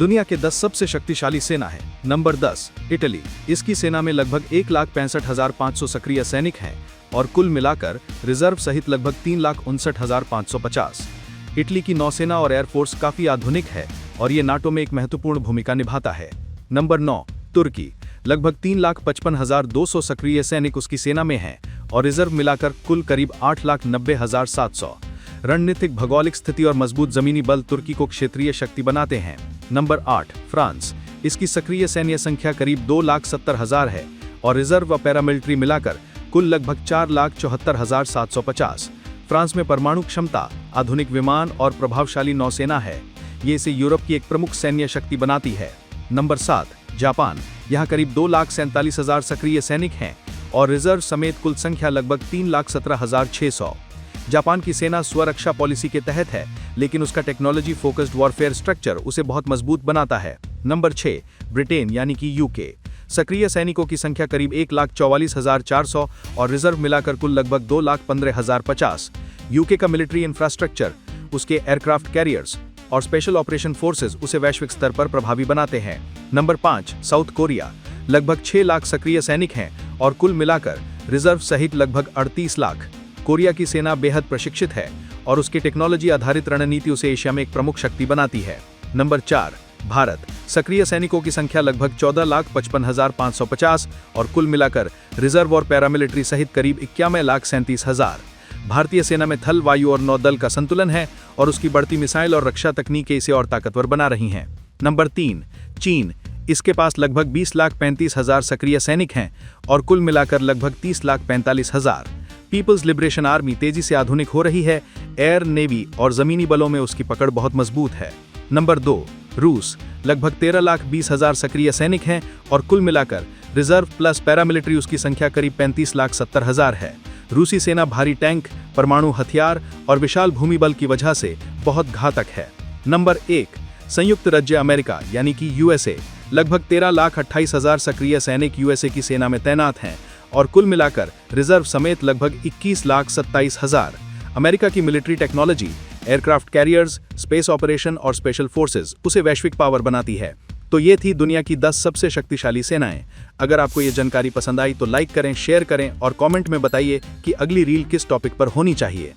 दुनिया के 10 सबसे शक्तिशाली सेना है। Number 10, Italy. इसकी सेना में लगभग 1,65,500 सक्रिय सैनिक हैं और कुल मिलाकर रिजर्व सहित लगभग 3,59,550। इटली की नौसेना और एयरफोर्स काफी आधुनिक है और ये नाटो में एक महत्वपूर्ण भूमिका निभाता है। नंबर 9, तुर्की। लगभग 3,55,200 सक्रिय सैनिक उसकी सेना में हैं और रिजर्व मिलाकर कुल करीब 8,90,700। रणनीतिक भौगोलिक स्थिति और मजबूत जमीनी बल तुर्की को क्षेत्रीय शक्ति बनाते हैं। Number 8, France. इसकी सक्रिय सैन्य संख्या करीब 2,70,000 है और रिजर्व व पैरामिलिट्री मिलाकर कुल लगभग 4,74,750। फ्रांस में परमाणु क्षमता, आधुनिक विमान और प्रभावशाली नौसेना है। ये इसे यूरोप की एक प्रमुख सैन्य शक्ति बनाती है। Number 7, Japan. यहाँ करीब 2,47,000 सक्रिय सैनिक हैं और रिजर्व समेत कुल संख्या लगभग 3,17,600। जापान की सेना स्वरक्षा पॉलिसी के तहत है, लेकिन उसका टेक्नोलॉजी फोकस्ड वॉरफेयर स्ट्रक्चर उसे बहुत मजबूत बनाता है। नंबर 6, ब्रिटेन यानी कि यूके। सक्रिय सैनिकों की संख्या करीब 1,44,400 और रिजर्व मिलाकर कुल लगभग 2,15,050। यूके का मिलिट्री इंफ्रास्ट्रक्चर, उसके एयरक्राफ्ट कैरियर्स और स्पेशल ऑपरेशन फोर्सेस उसे वैश्विक स्तर पर प्रभावी बनाते हैं। Number 5, south Korea. लगभग 6 लाख सक्रिय सैनिक हैं और कुल मिलाकर रिजर्व सहित लगभग 38 लाख। कोरिया की सेना बेहद प्रशिक्षित है और उसकी टेक्नोलॉजी आधारित रणनीति उसे एशिया में एक प्रमुख शक्ति बनाती है। नंबर 4, भारत। सक्रिय सैनिकों की संख्या लगभग 14,55,550 और कुल मिलाकर रिजर्व और पैरामिलिट्री सहित करीब 91,37,000। भारतीय सेना में थल, वायु और नौदल का संतुलन है और उसकी बढ़ती मिसाइल और रक्षा तकनीकें इसे और ताकतवर बना रही हैं। नंबर 3, चीन। इसके पास लगभग 20,35,000 सक्रिय सैनिक हैं और कुल मिलाकर लगभग 30,45,000। पीपल्स लिबरेशन आर्मी तेजी से आधुनिक हो रही है। एयर, नेवी और जमीनी बलों में उसकी पकड़ बहुत मजबूत है। नंबर 2, रूस। लगभग 13,20,000 सक्रिय सैनिक हैं और कुल मिलाकर रिजर्व प्लस पैरामिलिट्री उसकी संख्या करीब 35,70,000 है। रूसी सेना भारी टैंक, परमाणु हथियार और विशाल भूमि बल की वजह से बहुत घातक है। नंबर 1, संयुक्त राज्य अमेरिका यानी कि यूएसए। लगभग 13,28,000 सक्रिय सैनिक यूएसए की सेना में तैनात हैं और कुल मिलाकर रिजर्व समेत लगभग 21,27,000। अमेरिका की military technology, aircraft carriers, space operation और स्पेशल फोर्सेस उसे वैश्विक पावर बनाती है। तो ये थी दुनिया की 10 सबसे शक्तिशाली सेनाएं। अगर आपको ये जानकारी पसंद आई तो लाइक करें, शेयर करें और कमेंट में बताइए कि अगली रील किस टॉपिक पर होनी चाहिए।